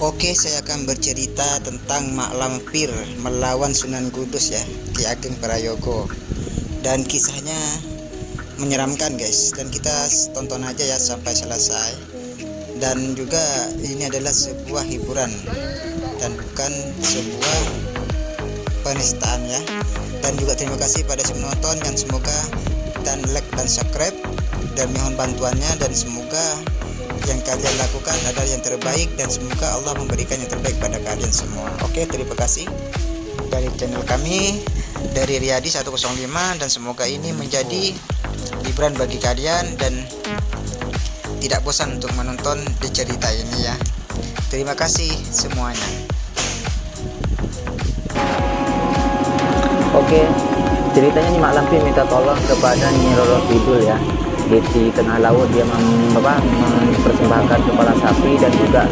Oke, saya akan bercerita tentang Mak Lampir melawan Sunan Kudus ya, Ki Ageng Prayogo. Dan kisahnya menyeramkan guys, dan kita tonton aja ya sampai selesai. Dan juga ini adalah sebuah hiburan dan bukan sebuah penistaan ya. Dan juga terima kasih pada semua penonton, dan semoga dan like dan subscribe dan mohon bantuannya, dan semoga yang kalian lakukan adalah yang terbaik, dan semoga Allah memberikan yang terbaik pada kalian semua. Oke, terima kasih dari channel kami dari Riyadi 105, dan semoga ini menjadi hiburan bagi kalian dan tidak bosan untuk menonton di cerita ini ya. Terima kasih semuanya. Oke, ceritanya nih Mak Lampir minta tolong kepada Nyi Roro Kidul ya. Di tengah laut dia mempersembahkan kepala sapi dan juga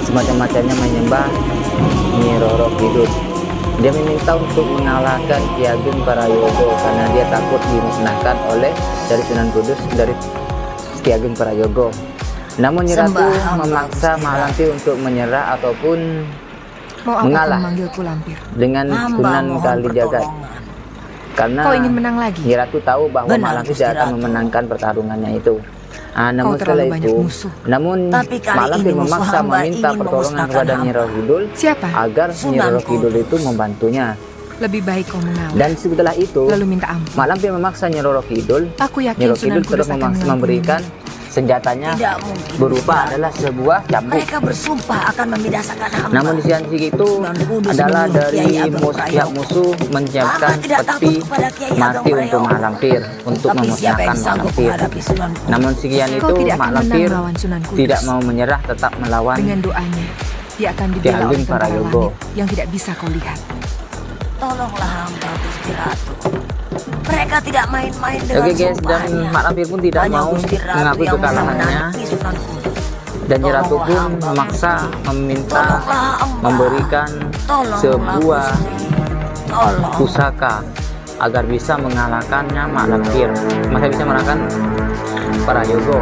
semacam-macamnya menyembah Nyi Roro Kidul. Dia meminta untuk mengalahkan Ki Ageng Prayogo karena dia takut dimusnahkan oleh dari Sunan Kudus, dari Ki Ageng Prayogo. Namun Nyi Ratu memaksa Mak Lampir untuk menyerah ataupun mengalah dengan Sunan Kalijaga. Karena kau ingin menang lagi? Nyi Ratu tahu bahwa Mak Lampir tidak akan memenangkan pertarungannya itu. Namun setelah itu, Mak Lampir memaksa meminta pertolongan kepada Nyi Roro Kidul agar Nyi Roro Kidul itu membantunya. Lebih baik kau mengalah. Dan setelah itu, lalu minta ampun. Mak Lampir memaksa Nyi Roro Kidul. Nyi Roro Kidul terus memberikan senjatanya berupa adalah sebuah cambuk. Mereka bersumpah akan membinasakan hamba. Namun di sisi itu adalah dari pihak musuh menyiapkan peti mati untuk Mak Lampir untuk memusnahkan Mak Lampir. Namun sekian itu Mak Lampir tidak mau menyerah, tetap melawan. Dengan doanya dia akan dibela oleh tentara langit yang tidak bisa kau lihat. Tolonglah hamba Gusti Ratu. Mereka tidak main-main dengan Oke guys, dan Mak Lampir pun tidak mau mengakui kekalahannya, dan Nyi Ratu pun memaksa meminta memberikan sebuah pusaka agar bisa mengalahkannya Mak Lampir, masa bisa mengalahkan Prayogo.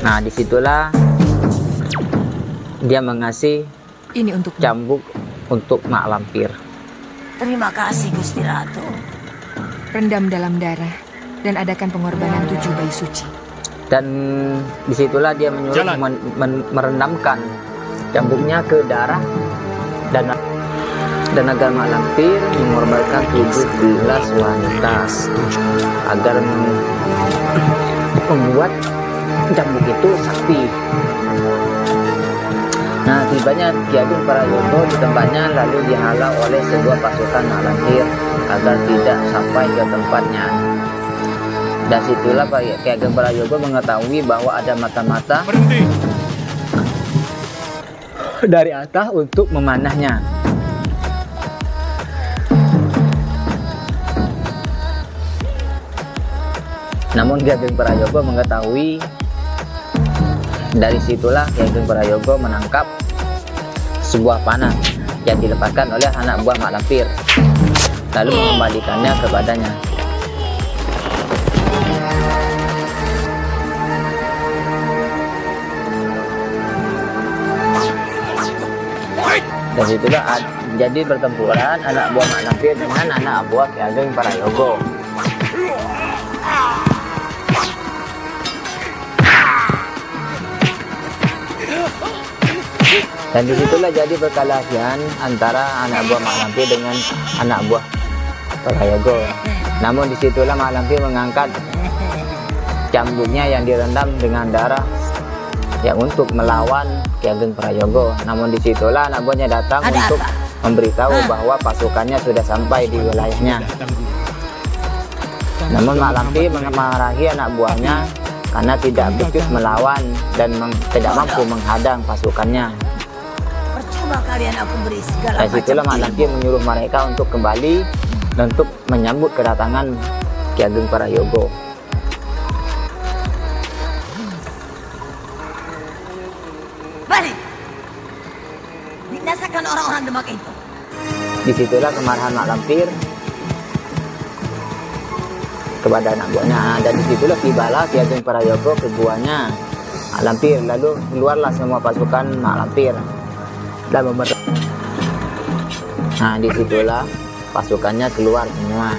Nah disitulah dia mengasih ini untuk cambuk untuk Mak Lampir. Terima kasih Gusti Ratu. Rendam dalam darah dan adakan pengorbanan 7 bayi suci. Dan disitulah dia menyuruh merendamkan cambuknya ke darah dan agar Mak Lampir mengorbankan 17 wanita agar membuat cambuk itu sakti. Nah tibanya Ki Ageng Prayogo di tempatnya, lalu dihalau oleh sebuah pasukan Mak Lampir agar tidak sampai ke tempatnya. Dan situlah Ki Ageng Prayogo mengetahui bahwa ada mata-mata dari atas untuk memanahnya. Namun Ki Ageng Prayogo mengetahui. Dari situlah Ki Ageng Prayogo menangkap sebuah panah yang dilepaskan oleh anak buah Mak Lampir, lalu mengembalikannya kepadanya. Dan situlah jadi pertempuran anak buah Mak Lampir dengan anak buah Ki Ageng Prayogo. Dan disitulah jadi perkelahian antara anak buah Mak Lampir dengan anak buah Prayogo. Namun disitulah Mak Lampir mengangkat cambuknya yang direndam dengan darah yang untuk melawan Ki Ageng Prayogo. Namun disitulah anak buahnya datang untuk memberitahu bahwa pasukannya sudah sampai di wilayahnya. Namun Mak Lampir memarahi anak buahnya karena tidak becus melawan dan tidak mampu menghadang pasukannya. Kalian aku beri segala Dan situlah Mak Lampir menyuruh mereka untuk kembali dan untuk menyambut kedatangan Ki Ageng Prayogo. Balik, binasakan orang-orang Demak itu. Disitulah kemarahan Mak Lampir kepada anak buahnya, dan disitulah tibalah Ki Ageng Prayogo ke guanya mak lampir. Lalu keluarlah semua pasukan mak lampir dan nah disitulah pasukannya keluar semua,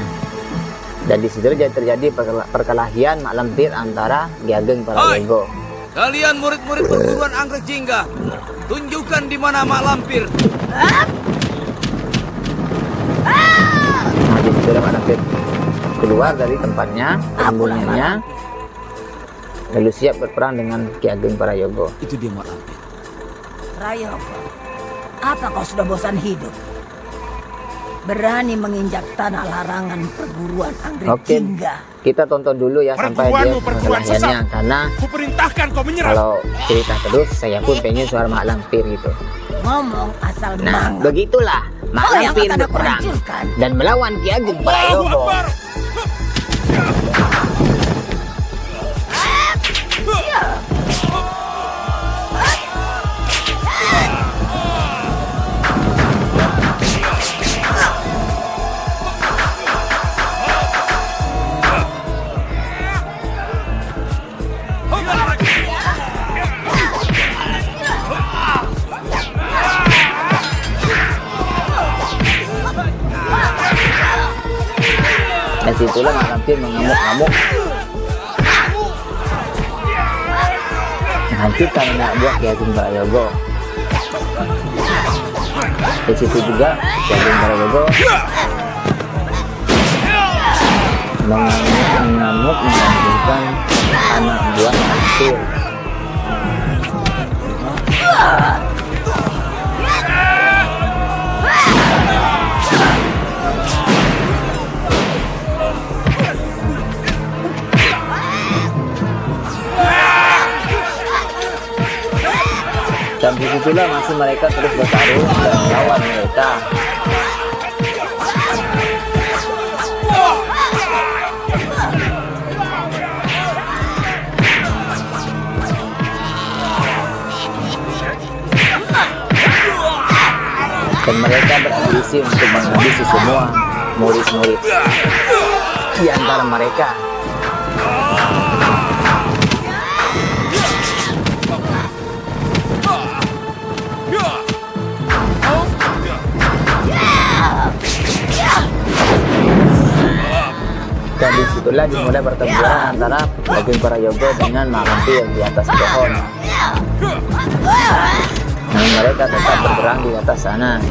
dan disitu terjadi perkelahian mak lampir antara Ki Ageng Prayogo. Kalian murid-murid perguruan Anggrek Jingga, tunjukkan di mana mak lampir. Nah disitulah mak lampir keluar dari tempatnya persembunyiannya, lalu siap berperang dengan Ki Ageng Prayogo. Itu dia mak lampir. Prayogo, apa kau sudah bosan hidup? Berani menginjak tanah larangan perguruan Anggrek Oke, Jingga. kita tonton dulu ya sampai dia perkelahiannya, karena Kuperintahkan kau menyerah. kalau cerita terus saya pun pengen suara mak lampir gitu. Ngomong asal Nah mangat. begitulah mak Oh, yang lampir akan aku berperang hancurkan. dan melawan Ki Ageng Prayogo. Dan situlah mak lampir mengamuk-ngamuk menghancurkan anak buah Ki Ageng Prayogo. Di situ juga Ki Ageng Prayogo mengamuk menghancurkan anak buah mak lampir. Dan disitulah masih mereka terus bertarung dan melawan mereka. Dan mereka berambisi untuk menghabisi semua murid-murid di antara mereka. Dan disitulah dimulai pertempuran antara Ageng Prayogo dengan mak lampir di atas pohon. Dan mereka tetap berperang di atas sana.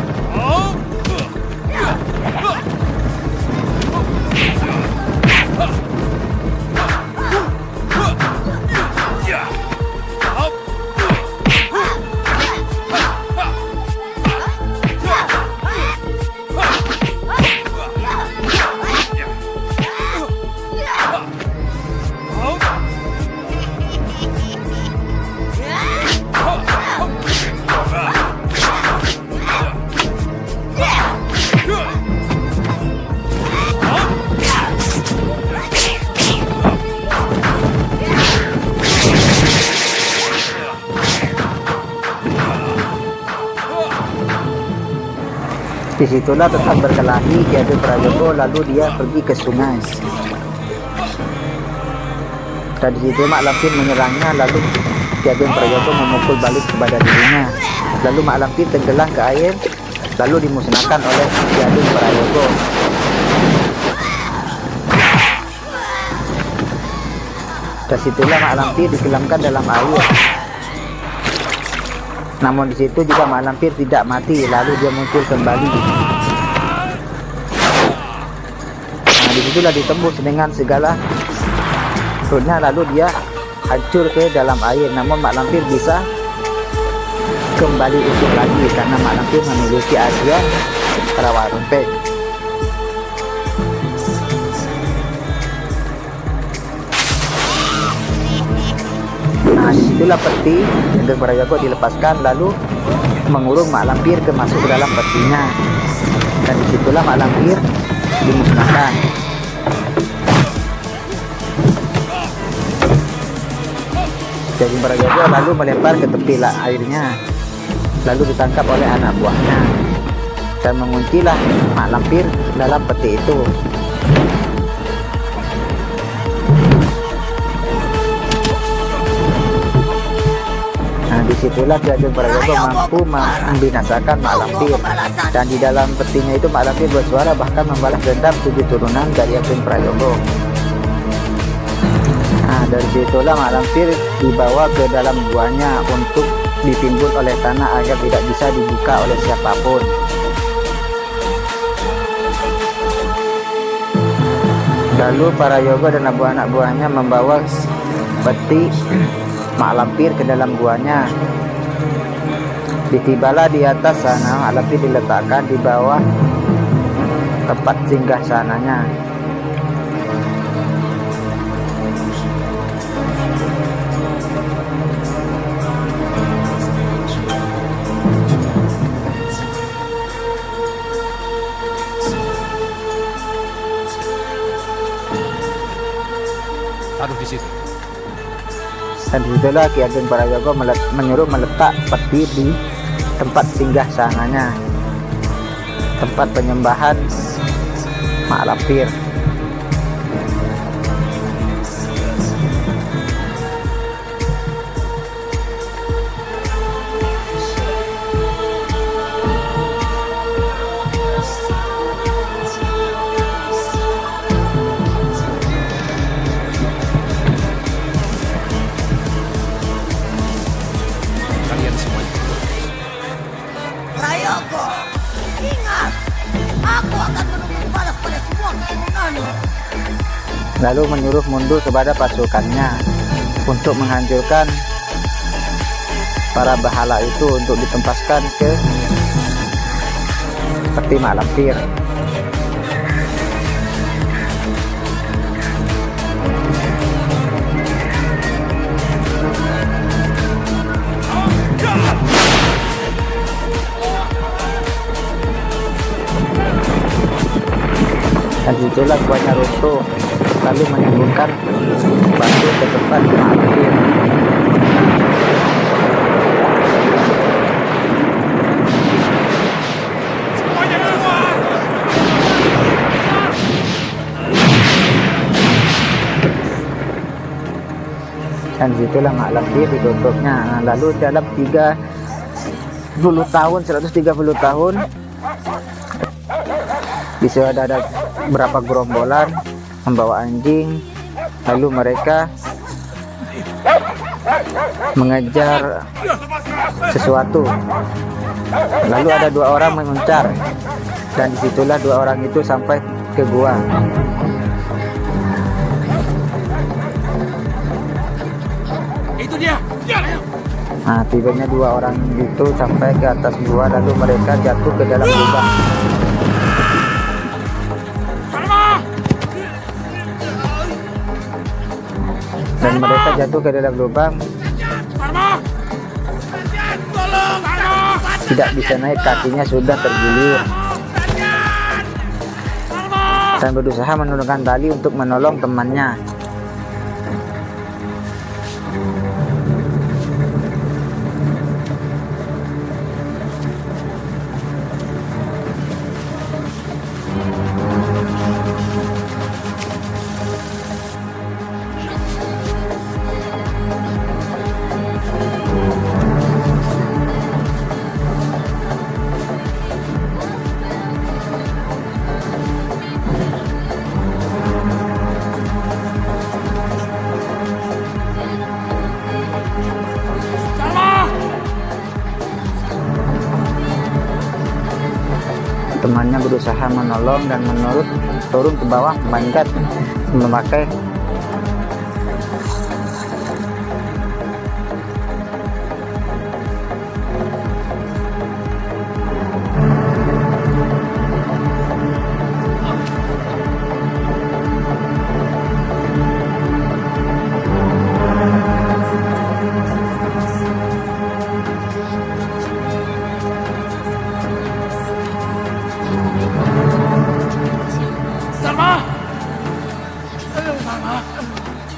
Disitulah tetap berkelahi Ki Ageng Prayogo, lalu dia pergi ke sungai. Dan disitu mak lampir menyerangnya, lalu Ki Ageng Prayogo memukul balik kepada dirinya. Lalu mak lampir tenggelam ke air, lalu dimusnahkan oleh Ki Ageng Prayogo. Dan situlah mak lampir ditenggelamkan dalam air. Namun di situ juga mak lampir tidak mati, lalu dia muncul kembali. Nah disitulah ditembus dengan segala rune, lalu dia hancur ke dalam air. Namun mak lampir bisa kembali utuh lagi karena mak lampir memiliki ajian rawa rempeh. Nah disitulah peti Ageng Prayogo dilepaskan, lalu mengurung mak lampir ke masuk ke dalam petinya. Dan disitulah mak lampir dimusnahkan. Ageng Prayogo lalu melempar ke tepi airnya, lalu ditangkap oleh anak buahnya dan menguncilah mak lampir dalam peti itu. disitulah Ki Ageng Prayogo mampu membinasakan Mak Lampir, dan di dalam petinya itu Mak Lampir bersuara bahkan membalas dendam 7 turunan dari Ageng Prayogo. Nah, dari situlah Mak Lampir dibawa ke dalam guanya untuk ditimbun oleh tanah agar tidak bisa dibuka oleh siapapun. Lalu Prayogo dan anak buahnya membawa peti Mak Lampir ke dalam guanya. Ditibalah di atas sana, Mak Lampir diletakkan di bawah tempat singgah sananya. Taruh di situ. Dan disitulah Ki Ageng Prayogo menyuruh meletak peti di tempat singgah sananya, tempat penyembahan Mak Lampir. Kalian semuanya. Prayogo, ingat, aku akan menunggu balas pada semua keturunanmu. Lalu menyuruh mundur kepada pasukannya untuk menghancurkan para bahala itu untuk ditempaskan ke peti Mak Lampir. Dan itulah guanya runtuh, lalu menyambungkan batu ke tempat Mak Lampir. Dan situlah Mak Lampir ditutupnya. Nah, lalu dalam 130 tahun bisa ada berapa gerombolan membawa anjing, lalu mereka mengejar sesuatu. Lalu ada 2 orang menguncar, dan disitulah 2 orang itu sampai ke gua. Itu dia. Nah, tibanya 2 orang itu sampai ke atas gua, lalu mereka jatuh ke dalam lubang. Dan mereka jatuh ke dalam lubang, tidak bisa naik, kakinya sudah tergilir, dan berusaha menurunkan tali untuk menolong temannya. Temannya berusaha menolong dan turun ke bawah manjat memakai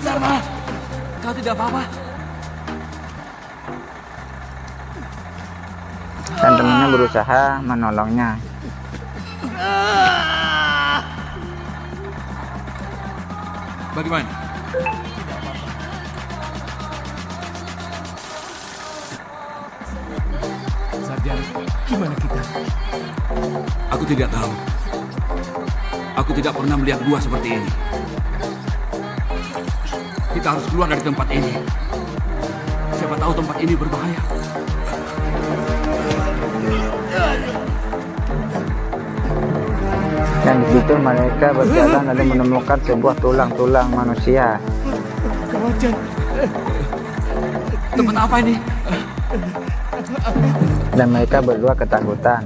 Dharma, kau tidak apa-apa. Dan temannya berusaha menolongnya. Bagaimana? Sarjan, gimana kita? Aku tidak tahu. Aku tidak pernah melihat gua seperti ini. Kita harus keluar dari tempat ini. Siapa tahu tempat ini berbahaya. Dan di situ mereka berjalan lalu menemukan sebuah tulang-tulang manusia. Tempat apa ini? Dan mereka berdua ketakutan.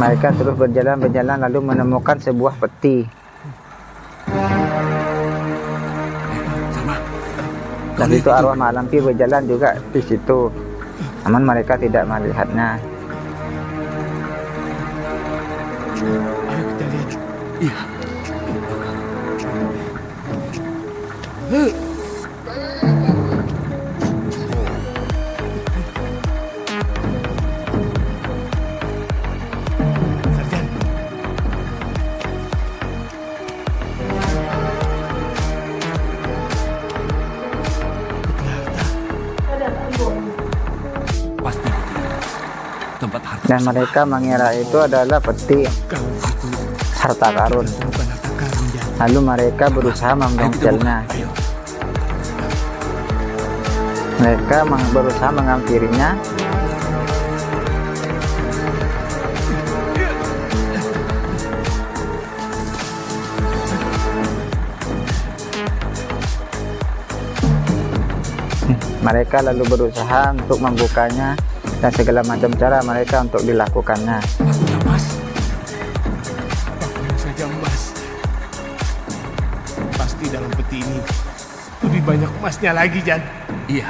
Mereka terus berjalan lalu menemukan sebuah peti. Sama. Dan itu arwah mak lampir berjalan juga di situ. Namun mereka tidak melihatnya. Ayo kita lihat. Iya. Sarjan. Pasti betul. Tempat harta. Dan mereka mengira itu adalah peti Kalau itu harta karun. bukan harta karun, Jan. Lalu mereka berusaha mendongkelnya. Ayo. Mereka berusaha menghampirinya. Mereka lalu berusaha untuk membukanya dan segala macam cara mereka untuk dilakukannya. Pakunya Mas. Pakunya saja emas. Pasti dalam peti ini lebih banyak emasnya lagi, Jan. Iya.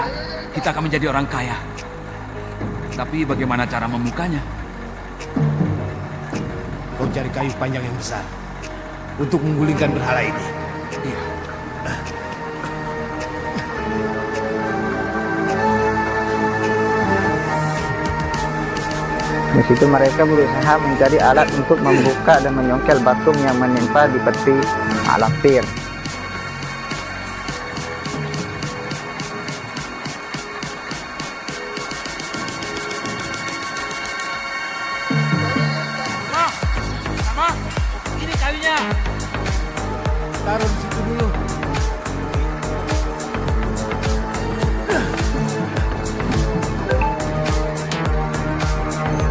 Kita akan menjadi orang kaya. Tapi bagaimana cara membukanya? Kau cari kayu panjang yang besar untuk menggulingkan berhala ini. Iya. Di situ mereka berusaha mencari alat untuk membuka dan menyongkel batu yang menimpa di peti mak lampir. Sama. Ini kayunya. Taruh di situ dulu.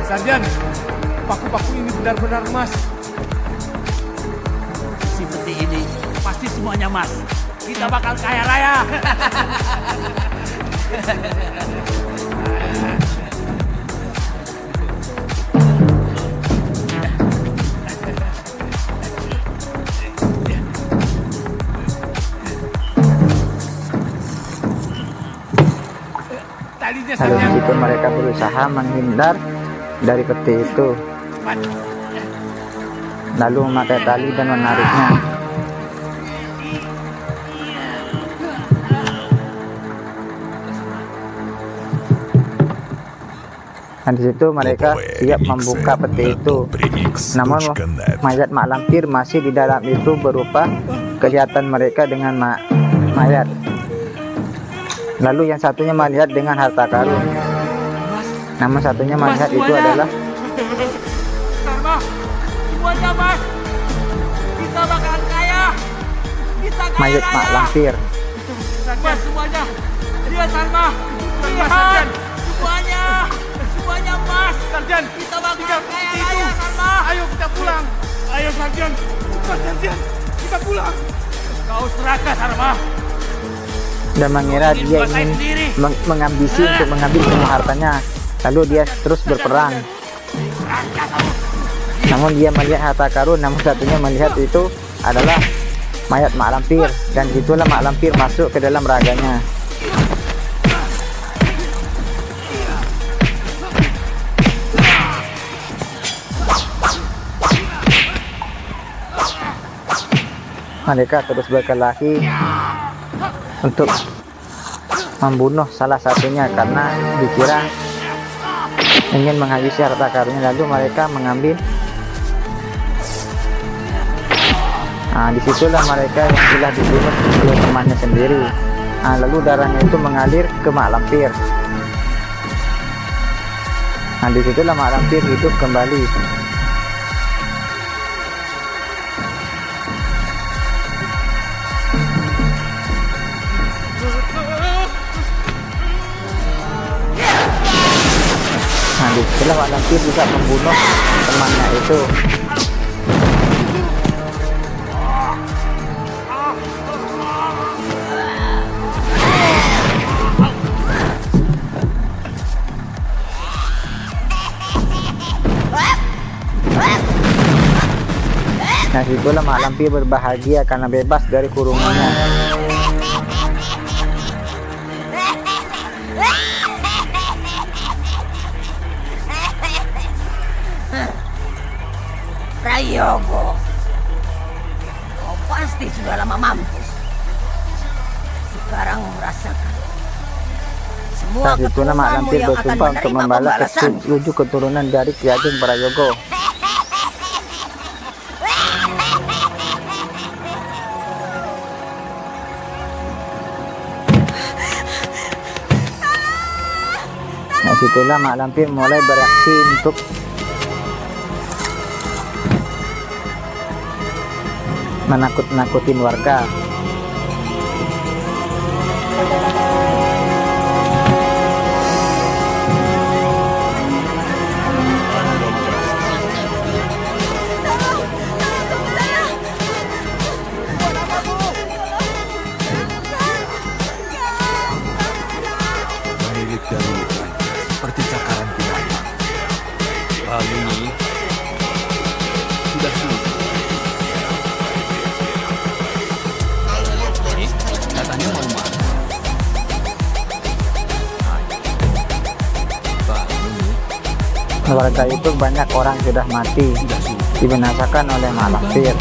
Sarjan, paku-paku ini benar-benar emas. Si peti ini pasti semuanya Mas. Kita bakal kaya raya. Talinya, Lalu di Sarjan. situ mereka berusaha menghindar dari peti itu. Lalu memakai tali dan menariknya. Dan di situ mereka siap membuka peti itu. Namun mayat mak lampir masih di dalam itu berupa kelihatan mereka dengan mayat. Lalu yang satunya melihat dengan harta karun. Namun satunya melihat itu adalah Sama. Semuanya Mas. Kita bakal kaya. Kita kaya mayat mak lampir. Mas semuanya. Dia Salma. Sarjan. Semuanya. Semuanya Mas. Sarjan, Kita bakal tinggal kaya itu. raya Salma. Ayo kita pulang. Ayo Sarjan. Mas Sarjan, kita pulang. Kau serakah Salma. Dan mengira dia ingin mengambisi untuk mengambil semua hartanya. Lalu dia terus berperang. Namun dia melihat harta karun, namun satunya melihat itu adalah mayat mak lampir. Dan itulah mak lampir masuk ke dalam raganya. Mereka terus berkelahi untuk membunuh salah satunya karena dikira ingin menghabisi harta karunnya. Lalu mereka mengambil. Nah, disitulah mereka yang telah dibunuh oleh temannya sendiri. Nah, lalu darahnya itu mengalir ke mak lampir. Nah, disitulah mak lampir hidup kembali. Nah, disitulah mak lampir bisa membunuh temannya itu. Nah, situlah mak lampir berbahagia karena bebas dari kurungannya. Prayogo, kau pasti sudah lama mampus. Sekarang merasakan semua Saat itulah mak keturunanmu lampir yang akan bersumpah untuk menerima membalas pembalasan. ke-7 keturunan dari Ki Ageng Prayogo. Nah, situlah mak lampir mulai bereaksi untuk menakut-nakutin warga. Mirip dari seperti cakaran binatang. Kali ini sudah sulit. Katanya mau makan. Warga itu banyak orang sudah mati, dibinasakan oleh mak lampir.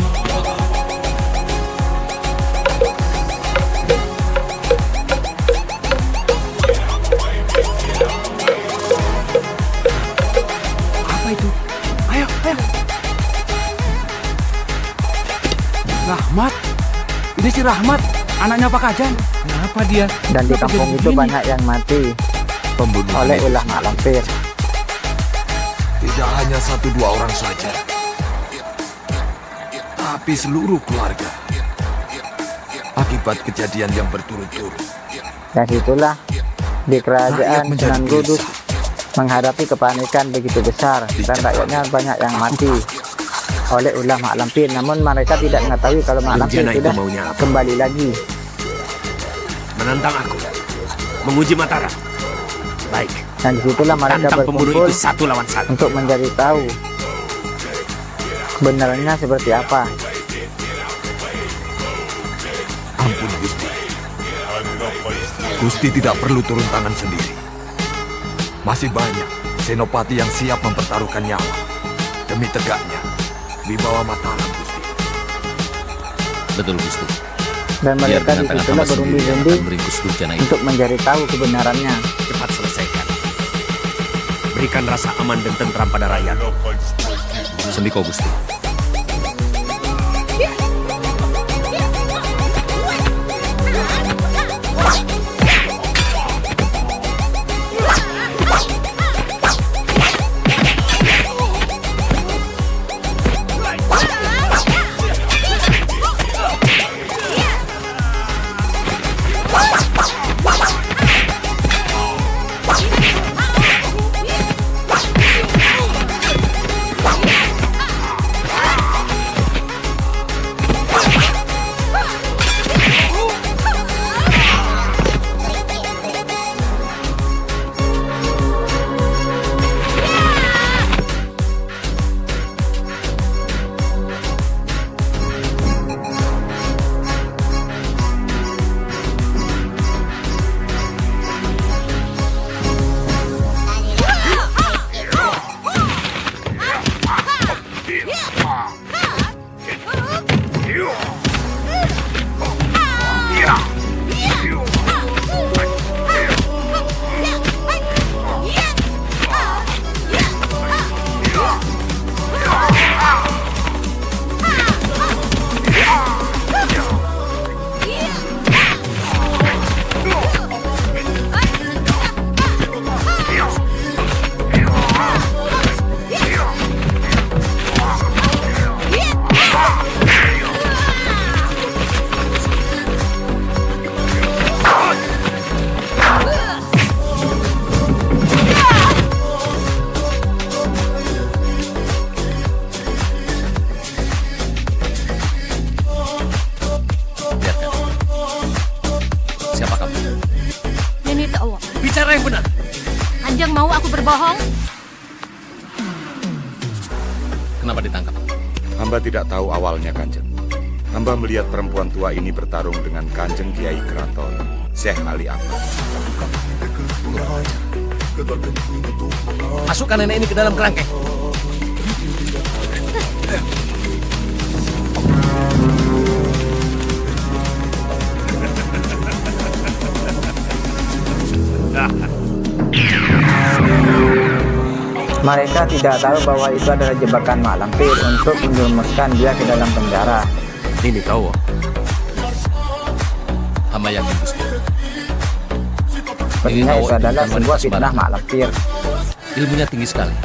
Apa itu? Ayo, ayo. Rahmat. Ini si Rahmat, anaknya Pak Kajan. Kenapa dia? Dan di Kenapa kampung jadi itu begini? banyak yang mati Pembunuh oleh ulah mak lampir. Tidak hanya 1-2 orang saja, tapi seluruh keluarga. Akibat kejadian yang berturut-turut, Dan itulah di kerajaan rakyat menjadi Sunan Kudus gelisah. menghadapi kepanikan begitu besar dan rakyatnya banyak yang mati oleh ulah mak lampir. Namun mereka tidak mengetahui kalau mak lampir Durjana itu sudah maunya apa? kembali lagi. Menantang aku, menguji Mataram. Baik, Dan disitulah mereka tantang pembunuh berkumpul itu 1 lawan 1. untuk mencari tahu kebenarannya seperti apa. Ampun Gusti. Gusti tidak perlu turun tangan sendiri. Masih banyak senopati yang siap mempertaruhkan nyawa demi tegaknya wibawa Mataram, Gusti. Betul Gusti. Dan Biar mereka dengan tangan disitulah hamba sendiri yang berundi-undi akan meringkus Durjana itu. untuk mencari tahu kebenarannya. Cepat selesaikan. Berikan rasa aman dan tentram pada rakyat. Sendiko Gusti. siapa kamu? Ini tahu. Bicara yang benar. Kanjeng mau aku berbohong? Kenapa ditangkap? Hamba tidak tahu awalnya, Kanjeng. Hamba melihat perempuan tua ini bertarung dengan Kanjeng Kiai Keraton, Syekh Ali Akbar. Masukkan nenek ini ke dalam kerangkeng. Mereka tidak tahu bahwa itu adalah jebakan Mak Lampir untuk menjerumuskan dia ke dalam penjara. Ini kau. Hamba yakin Gusti. Sepertinya itu adalah sebuah fitnah Mak Lampir. Ilmunya tinggi sekali.